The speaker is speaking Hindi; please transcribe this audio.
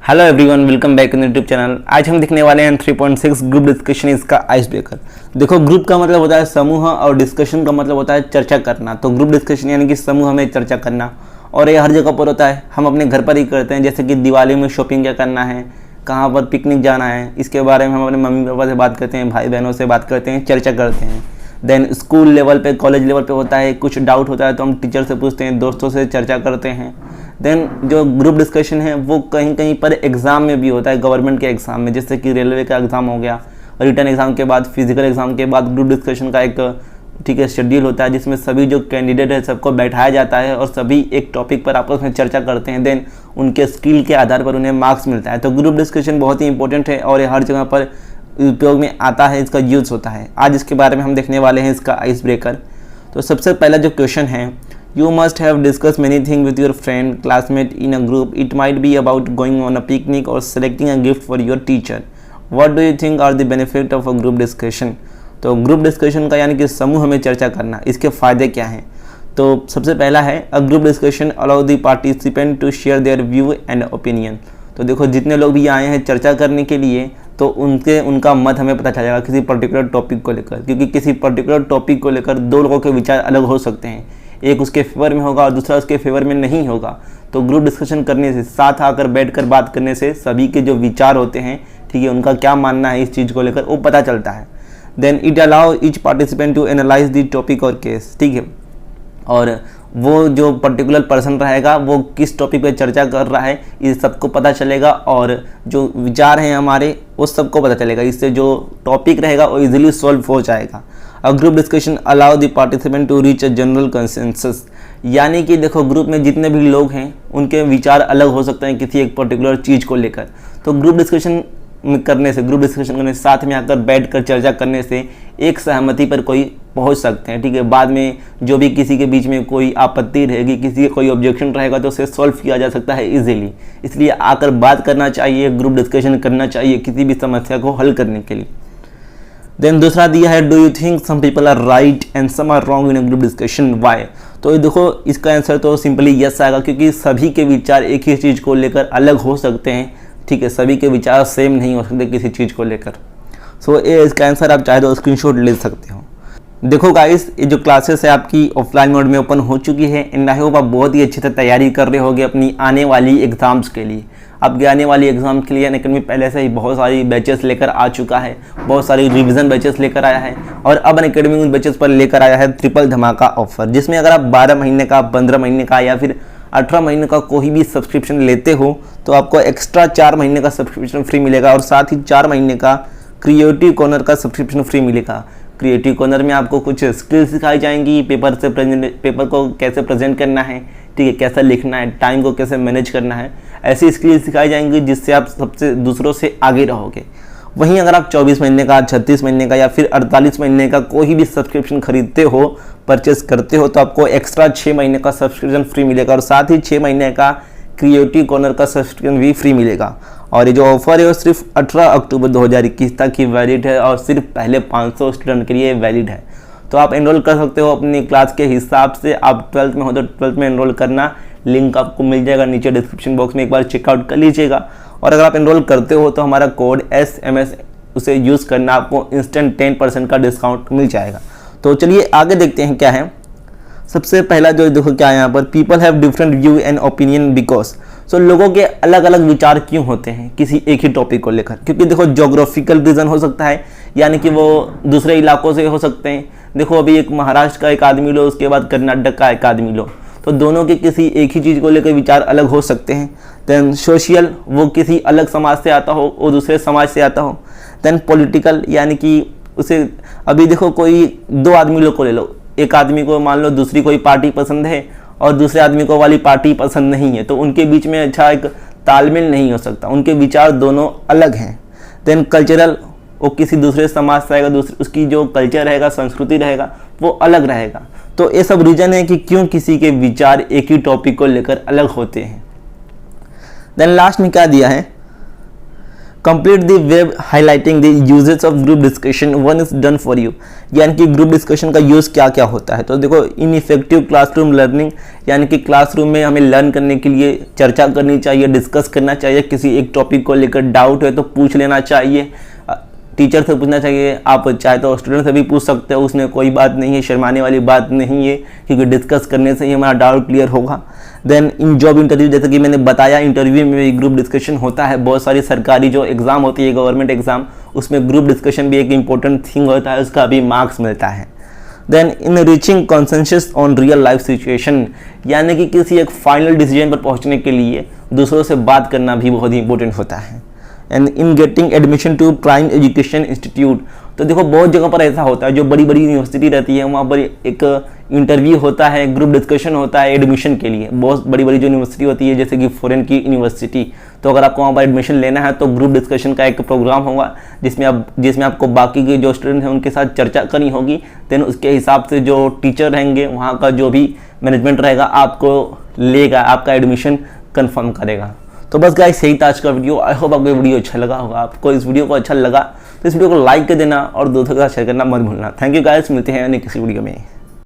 Hello everyone, welcome back in YouTube channel. आज हम देखने वाले हैं 3.6 ग्रुप डिस्कशन इसका आइस ब्रेकर। देखो, ग्रुप का मतलब होता है समूह और डिस्कशन का मतलब होता है चर्चा करना। तो ग्रुप डिस्कशन यानी कि समूह में चर्चा करना, और ये हर जगह पर होता है। हम अपने घर पर ही करते हैं, जैसे कि दिवाली में शॉपिंग क्या करना है, कहाँ पर पिकनिक जाना है, इसके बारे में हम अपने मम्मी पापा से बात करते हैं, भाई बहनों से बात करते हैं, चर्चा करते हैं। देन स्कूल लेवल पे, कॉलेज लेवल पे होता है, कुछ डाउट होता है तो हम टीचर से पूछते हैं, दोस्तों से चर्चा करते हैं। देन जो ग्रुप डिस्कशन है वो कहीं कहीं पर एग्ज़ाम में भी होता है, गवर्नमेंट के एग्ज़ाम में, जैसे कि रेलवे का एग्ज़ाम हो गया, रिटन एग्ज़ाम के बाद, फिजिकल एग्ज़ाम के बाद ग्रुप डिस्कशन का एक शेड्यूल होता है, जिसमें सभी जो कैंडिडेट है सबको बैठाया जाता है और सभी एक टॉपिक पर आपस में चर्चा करते हैं। देन उनके स्किल के आधार पर उन्हें मार्क्स मिलता है। तो ग्रुप डिस्कशन बहुत ही इंपॉर्टेंट है और ये हर जगह पर उपयोग में आता है, इसका यूज़ होता है। आज इसके बारे में हम देखने वाले हैं, इसका आइस ब्रेकर। तो सबसे पहला जो क्वेश्चन है, you must have discuss many thing with your friend classmate in a group. It might be about going on a picnic और selecting a gift for your teacher. What do you think are the benefit of a group discussion. तो ग्रुप डिस्कशन का यानी कि समूह में चर्चा करना, इसके फ़ायदे क्या हैं। तो सबसे पहला है, a group discussion allow the participant to share their view and opinion. तो देखो, जितने लोग भी आए हैं चर्चा करने के लिए, तो उनका मत हमें पता चलेगा किसी पर्टिकुलर टॉपिक को लेकर, क्योंकि किसी पर्टिकुलर टॉपिक को लेकर दो लोगों के विचार अलग हो सकते हैं। एक उसके फेवर में होगा और दूसरा उसके फेवर में नहीं होगा। तो ग्रुप डिस्कशन करने से, साथ आकर बैठकर बात करने से सभी के जो विचार होते हैं, ठीक है, उनका क्या मानना है इस चीज़ को लेकर, वो पता चलता है। Then it allow each participant to analyse the topic और केस, ठीक है, और वो जो पर्टिकुलर पर्सन रहेगा वो किस टॉपिक पे चर्चा कर रहा है ये सबको पता चलेगा, और जो विचार हैं हमारे वो सबको पता चलेगा। इससे जो टॉपिक रहेगा वो इजीली सॉल्व हो जाएगा। A group discussion allow the participant to reach a general consensus, यानी कि देखो, ग्रुप में जितने भी लोग हैं उनके विचार अलग हो सकते हैं किसी एक पर्टिकुलर चीज़ को लेकर। तो ग्रुप डिस्कशन करने से, साथ में आकर बैठकर चर्चा करने से एक सहमति पर कोई पहुंच सकते हैं, ठीक है। बाद में जो भी किसी के बीच में कोई आपत्ति रहेगी, किसी का कोई ऑब्जेक्शन रहेगा, तो उसे सॉल्व किया जा सकता है इजीली। इसलिए आकर बात करना चाहिए, ग्रुप डिस्कशन करना चाहिए किसी भी समस्या को हल करने के लिए। देन दूसरा दिया है, do you think some people are right and some are wrong in a group discussion, why. तो देखो, इसका आंसर तो सिंपली यस आएगा, क्योंकि सभी के विचार एक ही चीज़ को लेकर अलग हो सकते हैं, ठीक है। सभी के विचार सेम नहीं हो सकते किसी चीज़ को लेकर। सो ये इसका आंसर आप चाहे तो स्क्रीनशॉट ले सकते हो। देखो गाइस, ये जो क्लासेस है आपकी ऑफलाइन मोड में ओपन हो चुकी है, एंड आई होप आप बहुत ही अच्छे से तैयारी कर रहे होगे अपनी आने वाली एग्ज़ाम्स के लिए। आपके आने वाली एग्ज़ाम के लिए अनअकैडमी पहले से ही बहुत सारी बैचेस लेकर आ चुका है, बहुत सारी रिवीजन बैचेस लेकर आया है, और अब अनअकैडमी उन बैचेस पर लेकर आया है ट्रिपल धमाका ऑफर, जिसमें अगर आप 12 महीने का, 15 महीने का या फिर 18 महीने का कोई भी सब्सक्रिप्शन लेते हो तो आपको एक्स्ट्रा 4 महीने का सब्सक्रिप्शन फ्री मिलेगा, और साथ ही 4 महीने का क्रिएटिव कॉर्नर का सब्सक्रिप्शन फ्री मिलेगा। क्रिएटिव कॉर्नर में आपको कुछ स्किल्स सिखाई जाएंगी, पेपर को कैसे प्रेजेंट करना है, ठीक है, कैसा लिखना है, टाइम को कैसे मैनेज करना है, ऐसी स्किल्स सिखाई जाएंगी जिससे आप सबसे दूसरों से आगे रहोगे। वहीं अगर आप 24 महीने का, 36 महीने का या फिर 48 महीने का कोई भी सब्सक्रिप्शन खरीदते हो, परचेस करते हो, तो आपको एक्स्ट्रा 6 महीने का सब्सक्रिप्शन फ्री मिलेगा, और साथ ही 6 महीने का क्रिएटिव कॉर्नर का सब्सक्रिप्शन भी फ्री मिलेगा। और ये जो ऑफर है वो सिर्फ 18 अक्टूबर 2021 तक ही वैलिड है, और सिर्फ पहले 500 स्टूडेंट के लिए वैलिड है। तो आप एनरोल कर सकते हो अपनी क्लास के हिसाब से। आप 12th में हो तो 12th में एनरोल करना, लिंक आपको मिल जाएगा नीचे डिस्क्रिप्शन बॉक्स में, एक बार चेकआउट कर लीजिएगा। और अगर आप एनरोल करते हो तो हमारा कोड SMS उसे यूज़ करना, आपको इंस्टेंट 10% का डिस्काउंट मिल जाएगा। तो चलिए आगे देखते हैं क्या है। सबसे पहला जो देखो क्या है यहाँ पर, people have different view and opinion because. So लोगों के अलग अलग विचार क्यों होते हैं किसी एक ही टॉपिक को लेकर, क्योंकि देखो ज्योग्राफिकल रीज़न हो सकता है, यानी कि वो दूसरे इलाकों से हो सकते हैं। देखो, अभी एक महाराष्ट्र का एक आदमी लो, उसके बाद कर्नाटक का एक आदमी लो, तो दोनों के किसी एक ही चीज़ को लेकर विचार अलग हो सकते हैं। देन सोशल, वो किसी अलग समाज से आता हो, वो दूसरे समाज से आता हो। देन पॉलिटिकल, यानी कि उसे, अभी देखो कोई 2 आदमी लोग को ले लो, एक आदमी को मान लो दूसरी कोई पार्टी पसंद है और दूसरे आदमी को वाली पार्टी पसंद नहीं है, तो उनके बीच में अच्छा एक तालमेल नहीं हो सकता, उनके विचार दोनों अलग हैं। देन कल्चरल, वो किसी दूसरे समाज से आएगा, उसकी जो कल्चर रहेगा, संस्कृति रहेगा, वो अलग रहेगा। तो ये सब रीजन है कि क्यों किसी के विचार एक ही टॉपिक को लेकर अलग होते हैं। देन लास्ट में क्या दिया है, complete the web highlighting the uses of group discussion one is done for you. यानी कि ग्रुप डिस्कशन का यूज़ क्या क्या होता है। तो देखो, इन इफेक्टिव क्लासरूम लर्निंग, यानी कि क्लासरूम में हमें लर्न करने के लिए चर्चा करनी चाहिए, डिस्कस करना चाहिए। किसी एक टॉपिक को लेकर डाउट है तो पूछ लेना चाहिए, टीचर से पूछना चाहिए। आप चाहे तो स्टूडेंट से भी पूछ सकते हो, उसमें कोई बात नहीं है, शर्माने वाली बात नहीं है, क्योंकि डिस्कस करने से ही हमारा डाउट क्लियर होगा। देन इन जॉब इंटरव्यू, जैसे कि मैंने बताया, इंटरव्यू में भी ग्रुप डिस्कशन होता है। बहुत सारी सरकारी जो एग्ज़ाम होती है, गवर्नमेंट एग्ज़ाम, उसमें ग्रुप डिस्कशन भी एक इंपॉर्टेंट थिंग होता है, उसका भी मार्क्स मिलता है। Then in reaching consensus on real life situation, यानी कि किसी एक फाइनल डिसीजन पर पहुंचने के लिए दूसरों से बात करना भी बहुत ही इंपॉर्टेंट होता है। And in getting admission to prime education institute, तो देखो बहुत जगह पर ऐसा होता है, जो बड़ी बड़ी यूनिवर्सिटी रहती है वहाँ पर एक इंटरव्यू होता है, ग्रुप डिस्कशन होता है एडमिशन के लिए। बहुत बड़ी बड़ी जो यूनिवर्सिटी होती है, जैसे कि फॉरेन की यूनिवर्सिटी, तो अगर आपको वहाँ पर एडमिशन लेना है तो ग्रुप डिस्कशन का एक प्रोग्राम होगा, जिसमें आपको बाकी के जो स्टूडेंट हैं उनके साथ चर्चा करनी होगी। देन उसके हिसाब से जो टीचर रहेंगे, वहाँ का जो भी मैनेजमेंट रहेगा, आपको लेगा, आपका एडमिशन कन्फर्म करेगा। तो बस गाइस, यही था आज का वीडियो। आई होप आपको वीडियो अच्छा लगा होगा। आपको इस वीडियो को अच्छा लगा तो इस वीडियो को लाइक कर देना और दोस्तों के साथ शेयर करना मत भूलना। थैंक यू गाइस, मिलते हैं किसी वीडियो में।